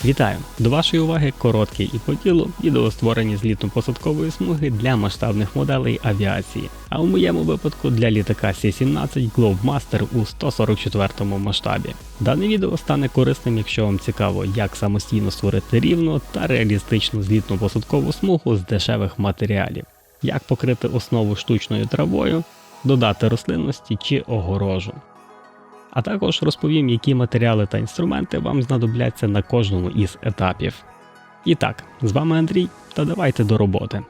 Вітаю! До вашої уваги коротке і по ділу відео створені злітно-посадкової смуги для масштабних моделей авіації, а у моєму випадку для літака Сі-17 Globemaster у 144 масштабі. Дане відео стане корисним, якщо вам цікаво, як самостійно створити рівну та реалістичну злітно-посадкову смугу з дешевих матеріалів, як покрити основу штучною травою, додати рослинності чи огорожу. А також розповім, які матеріали та інструменти вам знадобляться на кожному із етапів. І так, з вами Андрій, та давайте до роботи.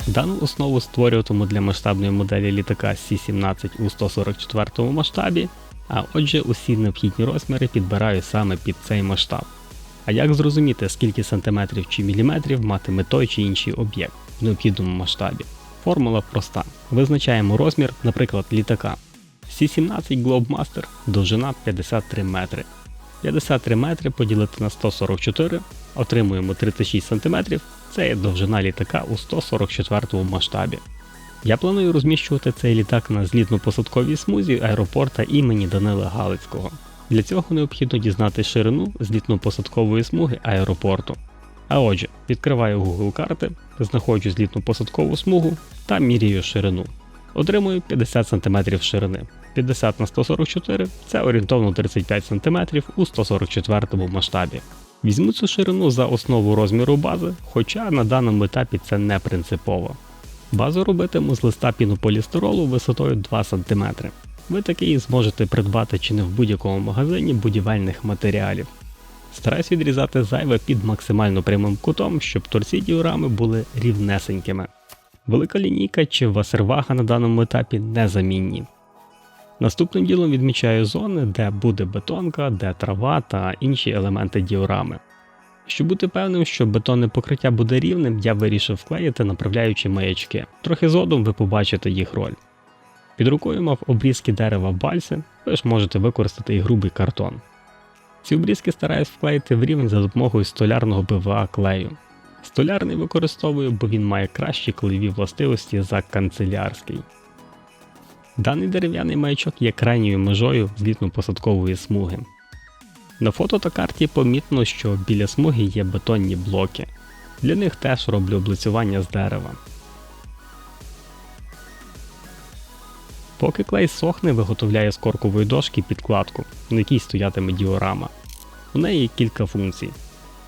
Дану основу створюватиму для масштабної моделі літака Сі-17 у 144 масштабі, а отже усі необхідні розміри підбираю саме під цей масштаб. А як зрозуміти, скільки сантиметрів чи міліметрів матиме той чи інший об'єкт в необхідному масштабі? Формула проста. Визначаємо розмір, наприклад, літака. Сі-17 Globemaster довжина 53 метри. 53 метри поділити на 144, отримуємо 36 см, це є довжина літака у 144 масштабі. Я планую розміщувати цей літак на злітно-посадковій смузі аеропорта імені Данила Галицького. Для цього необхідно дізнати ширину злітно-посадкової смуги аеропорту. А отже, відкриваю Google карти, знаходжу злітно-посадкову смугу та міряю ширину. Отримую 50 см ширини. 50 на 144 – це орієнтовно 35 см у 144 масштабі. Візьму цю ширину за основу розміру бази, хоча на даному етапі це не принципово. Базу робитиму з листа пінополістиролу висотою 2 см. Ви такий зможете придбати чи не в будь-якому магазині будівельних матеріалів. Стараюсь відрізати зайве під максимально прямим кутом, щоб торці діорами були рівнесенькими. Велика лінійка чи васервага на даному етапі незамінні. Наступним ділом відмічаю зони, де буде бетонка, де трава та інші елементи діорами. Щоб бути певним, що бетонне покриття буде рівним, я вирішив вклеїти направляючі маячки. Трохи згодом ви побачите їх роль. Під рукою мав обрізки дерева бальси, ви ж можете використати і грубий картон. Ці обрізки стараюсь вклеїти в рівень за допомогою столярного ПВА клею. Столярний використовую, бо він має кращі клеєві властивості за канцелярський. Даний дерев'яний маячок є крайньою межою злітно-посадкової смуги. На фото та карті помітно, що біля смуги є бетонні блоки. Для них теж роблю облицювання з дерева. Поки клей сохне, виготовляю з коркової дошки підкладку, на якій стоятиме діорама. У неї є кілька функцій.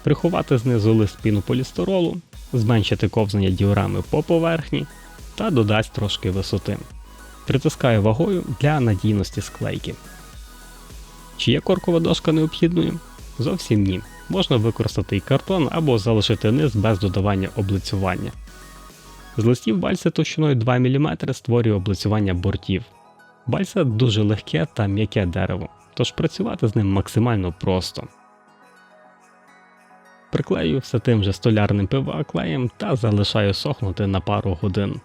Приховати знизу лист пінополістиролу, зменшити ковзання діорами по поверхні та додасть трошки висоти. Притискаю вагою для надійності склейки. Чи є коркова дошка необхідною? Зовсім ні. Можна використати і картон або залишити низ без додавання облицювання. З листів бальса товщиною 2 мм створюю облицювання бортів. Бальса дуже легке та м'яке дерево, тож працювати з ним максимально просто. Приклею все тим же столярним ПВА клеєм та залишаю сохнути на пару годин.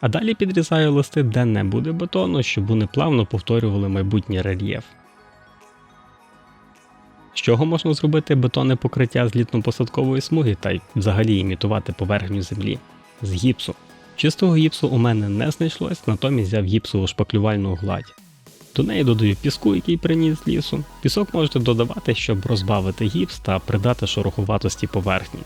А далі підрізаю листи, де не буде бетону, щоб вони плавно повторювали майбутній рельєф. З чого можна зробити бетонне покриття злітно-посадкової смуги та й взагалі імітувати поверхню землі? З гіпсу. Чистого гіпсу у мене не знайшлось, натомість взяв гіпсову шпаклювальну гладь. До неї додаю піску, який приніс з лісу. Пісок можете додавати, щоб розбавити гіпс та придати шороховатості поверхні.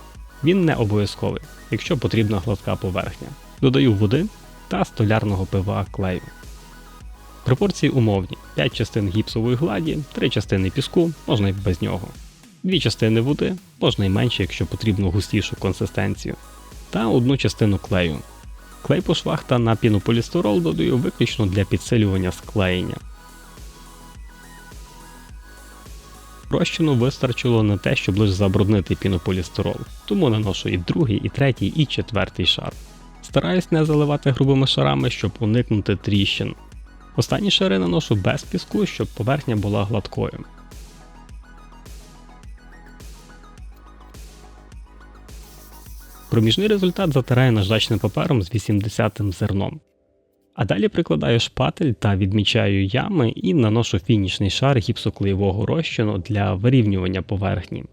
Він не обов'язковий, якщо потрібна гладка поверхня. Додаю води та столярного ПВА клею. Пропорції умовні: 5 частин гіпсової гладі, 3 частини піску, можна і без нього. 2 частини води, можна і менше, якщо потрібно густішу консистенцію. Та 1 частину клею. Клей по швах та на пінополістирол додаю виключно для підсилювання склеєння. Розчину вистачило на те, щоб лише забруднити пінополістирол, тому наношу і другий, і третій, і четвертий шар. Стараюсь не заливати грубими шарами, щоб уникнути тріщин. Останні шари наношу без піску, щоб поверхня була гладкою. Проміжний результат затираю наждачним папером з 80-м зерном. А далі прикладаю шпатель та відмічаю ями і наношу фінішний шар гіпсоклеєвого розчину для вирівнювання поверхні.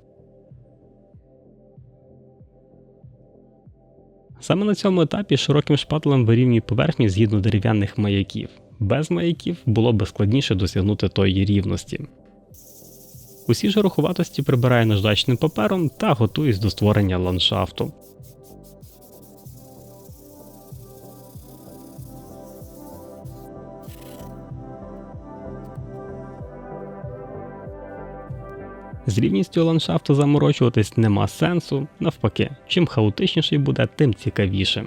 Саме на цьому етапі широким шпателем вирівнюю поверхню згідно дерев'яних маяків. Без маяків було б складніше досягнути тої рівності. Усі ж рухуватості прибираю наждачним папером та готуюсь до створення ландшафту. З рівністю ландшафту заморочуватись нема сенсу, навпаки, чим хаотичніший буде, тим цікавіше.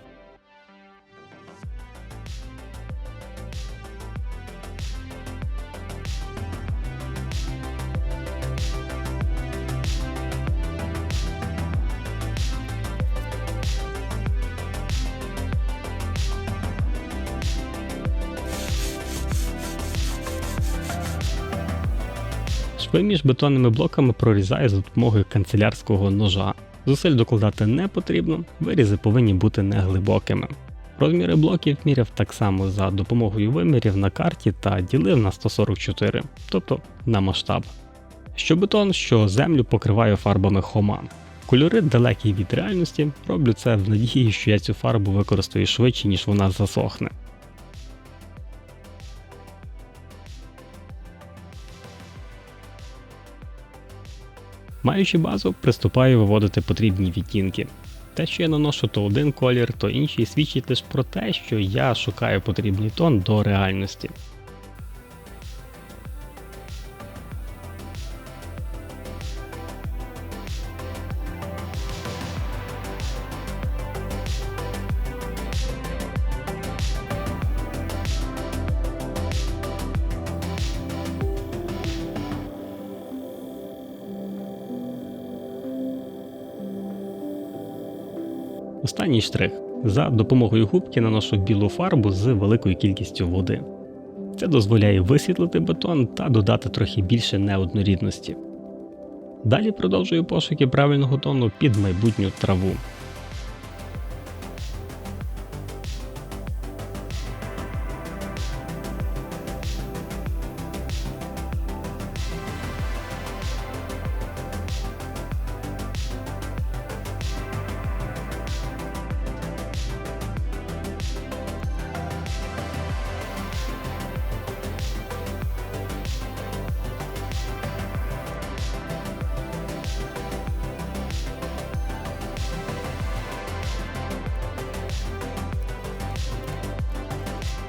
Шви між бетонними блоками прорізаю за допомогою канцелярського ножа. Зусиль докладати не потрібно, вирізи повинні бути неглибокими. Розміри блоків міряв так само за допомогою вимірів на карті та ділив на 144, тобто на масштаб. Що бетон, що землю покриваю фарбами Хома. Кольори далекі від реальності, роблю це в надії, що я цю фарбу використаю швидше, ніж вона засохне. Маючи базу, приступаю виводити потрібні відтінки. Те, що я наношу то один колір, то інший, свідчить лише про те, що я шукаю потрібний тон до реальності. Останній штрих. За допомогою губки наношу білу фарбу з великою кількістю води. Це дозволяє висвітлити бетон та додати трохи більше неоднорідності. Далі продовжую пошуки правильного тону під майбутню траву.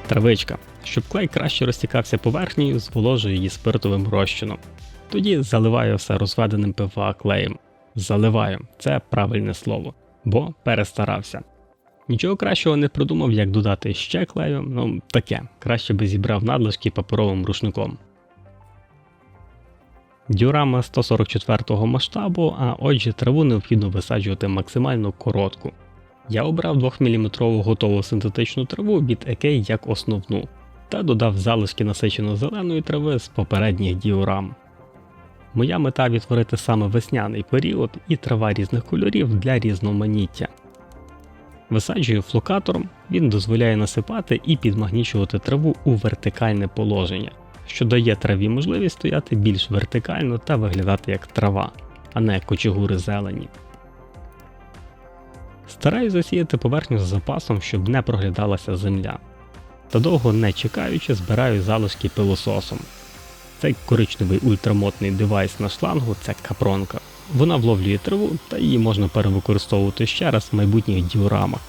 Травичка. Щоб клей краще розтікався поверхнею, зволожую її спиртовим розчином. Тоді заливаю все розведеним ПВА клеєм. Заливаю – це правильне слово, бо перестарався. Нічого кращого не придумав, як додати ще клею, таке, краще би зібрав надлишки паперовим рушником. Діорама 144 масштабу, а отже траву необхідно висаджувати максимально коротку. Я обрав 2-мм готову синтетичну траву від EK як основну та додав залишки насичено-зеленої трави з попередніх діорам. Моя мета відтворити саме весняний період і трава різних кольорів для різноманіття. Висаджую флокатором, він дозволяє насипати і підмагнічувати траву у вертикальне положення, що дає траві можливість стояти більш вертикально та виглядати як трава, а не кочегури зелені. Стараюсь засіяти поверхню з запасом, щоб не проглядалася земля. Та довго не чекаючи, збираю залишки пилососом. Цей коричневий ультрамотний девайс на шлангу – це капронка. Вона вловлює траву, та її можна перевикористовувати ще раз в майбутніх діорамах.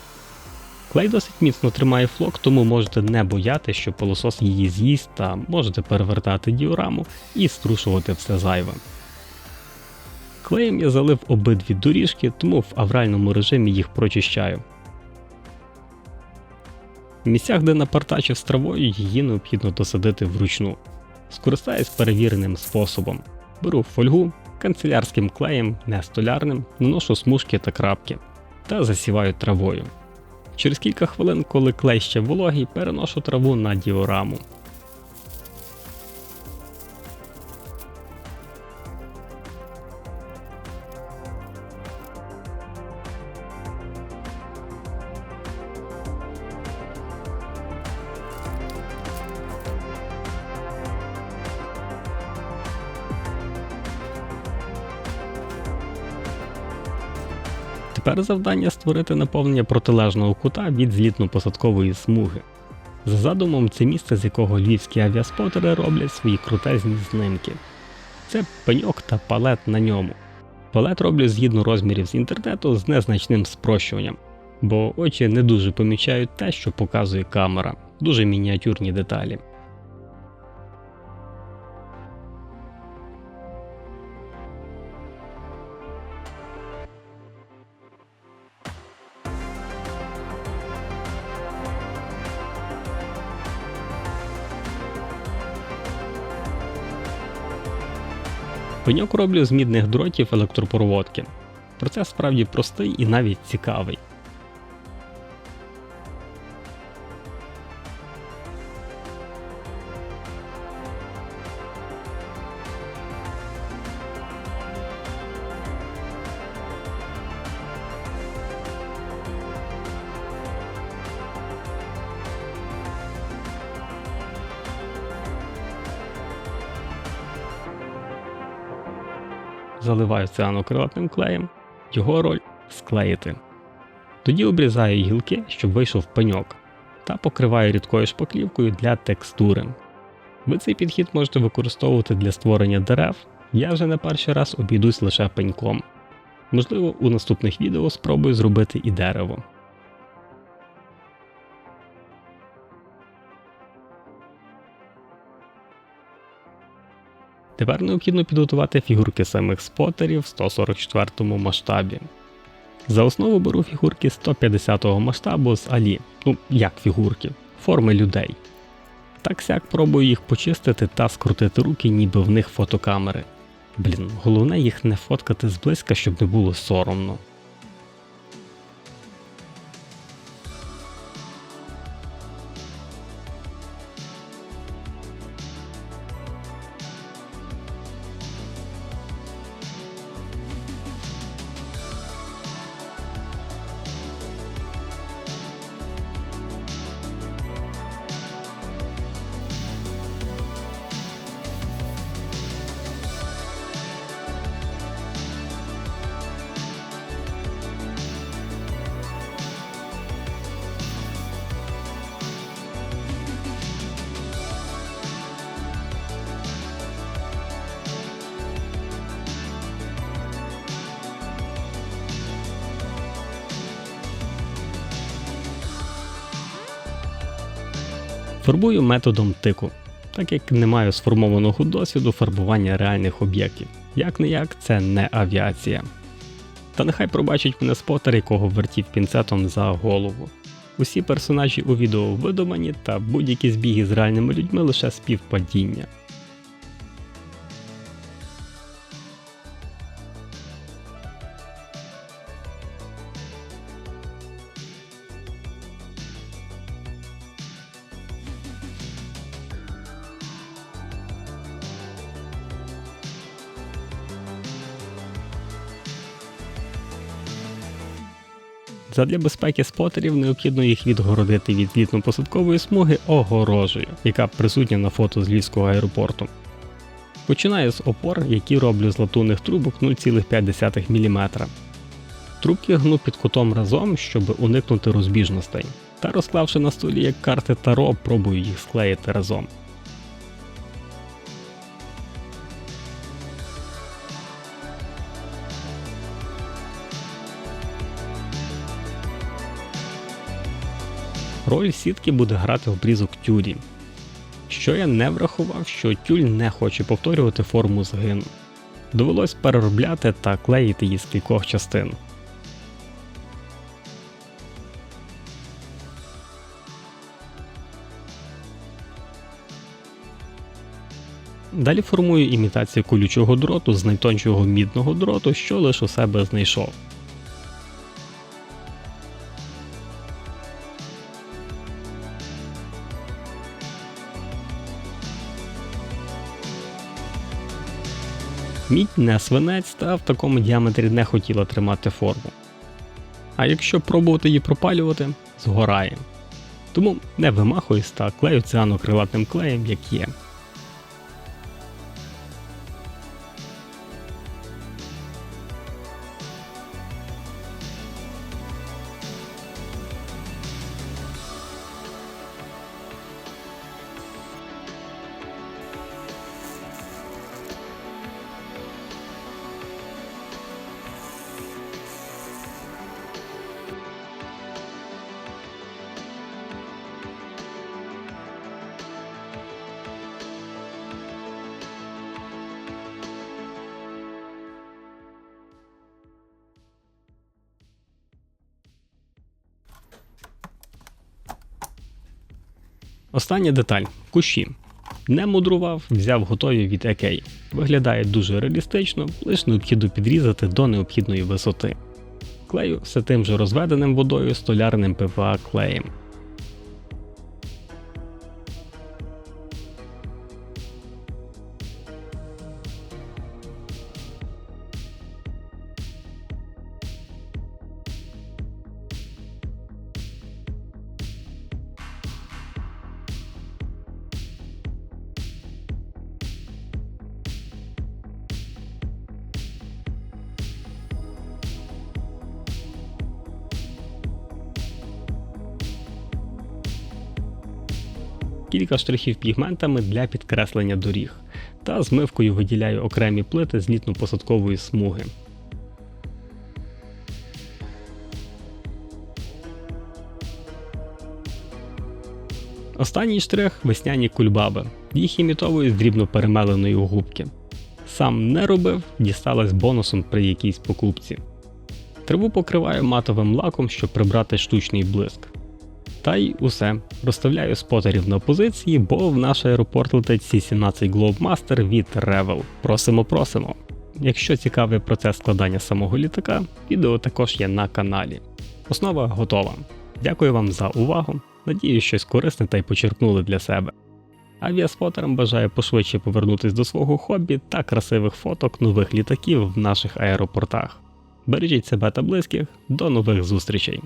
Клей досить міцно тримає флок, тому можете не бояти, що пилосос її з'їсть, та можете перевертати діораму і струшувати все зайве. Клеєм я залив обидві доріжки, тому в авральному режимі їх прочищаю. В місцях, де напартачив з травою, її необхідно досадити вручну. Скористаюсь перевіреним способом. Беру фольгу, канцелярським клеєм, не столярним, наношу смужки та крапки та засіваю травою. Через кілька хвилин, коли клей ще вологий, переношу траву на діораму. Тепер завдання створити наповнення протилежного кута від злітно-посадкової смуги. За задумом, це місце, з якого львівські авіаспотери роблять свої крутезні знимки. Це пеньок та палет на ньому. Палет роблю згідно розмірів з інтернету з незначним спрощуванням, бо очі не дуже помічають те, що показує камера, дуже мініатюрні деталі. Пеньок роблю з мідних дротів електропроводки. Процес справді простий і навіть цікавий. Заливаю цианокрилатним клеєм, його роль – склеїти. Тоді обрізаю гілки, щоб вийшов пеньок, та покриваю рідкою шпаклівкою для текстури. Ви цей підхід можете використовувати для створення дерев, я вже не перший раз обійдусь лише пеньком. Можливо, у наступних відео спробую зробити і дерево. Тепер необхідно підготувати фігурки самих спотерів в 144 масштабі. За основу беру фігурки 150 масштабу з Алі, як фігурки, форми людей. Так-сяк пробую їх почистити та скрутити руки, ніби в них фотокамери. Головне їх не фоткати зблизька, щоб не було соромно. Фарбую методом тику, так як не маю сформованого досвіду фарбування реальних об'єктів. Як-не-як, це не авіація. Та нехай пробачить мене спотер, якого вертів пінцетом за голову. Усі персонажі у відео видумані, та будь-які збіги з реальними людьми лише співпадіння. Задля безпеки спотерів необхідно їх відгородити від злітно-посадкової смуги огорожею, яка присутня на фото з Львівського аеропорту. Починаю з опор, які роблю з латунних трубок 0,5 мм. Трубки гну під кутом разом, щоб уникнути розбіжностей, та розклавши на столі як карти Таро, пробую їх склеїти разом. Роль сітки буде грати обрізок тюлі. Що я не врахував, що тюль не хоче повторювати форму згину. Довелось переробляти та клеїти її з кількох частин. Далі формую імітацію колючого дроту з найтоншого мідного дроту, що лише у себе знайшов. Мідь не свинець та в такому діаметрі не хотіла тримати форму. А якщо пробувати її пропалювати, згорає. Тому не вимахуюсь та клею цианокрилатним клеєм, як є. Остання деталь – кущі. Не мудрував, взяв готові від EK. Виглядає дуже реалістично, лише необхідно підрізати до необхідної висоти. Клею все тим же розведеним водою столярним ПВА клеєм. Кілька штрихів пігментами для підкреслення доріг, та змивкою виділяю окремі плити з літньо-посадкової смуги. Останній штрих – весняні кульбаби. Їх імітовую з дрібно перемеленої губки. Сам не робив, дісталось бонусом при якійсь покупці. Траву покриваю матовим лаком, щоб прибрати штучний блиск. Та й усе. Розставляю спотерів на позиції, бо в наш аеропорт летить C-17 Globemaster від Revell. Просимо. Якщо цікавий процес складання самого літака, відео також є на каналі. Основа готова. Дякую вам за увагу. Надіюсь, щось корисне та й почерпнули для себе. Авіаспотерам бажаю пошвидше повернутись до свого хобі та красивих фоток нових літаків в наших аеропортах. Бережіть себе та близьких, до нових зустрічей!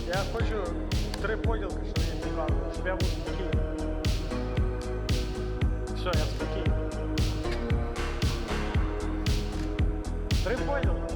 Я хочу 3 поділки, що мені показували, щоб я був спокійний. Все, я спокійний. 3 поділки.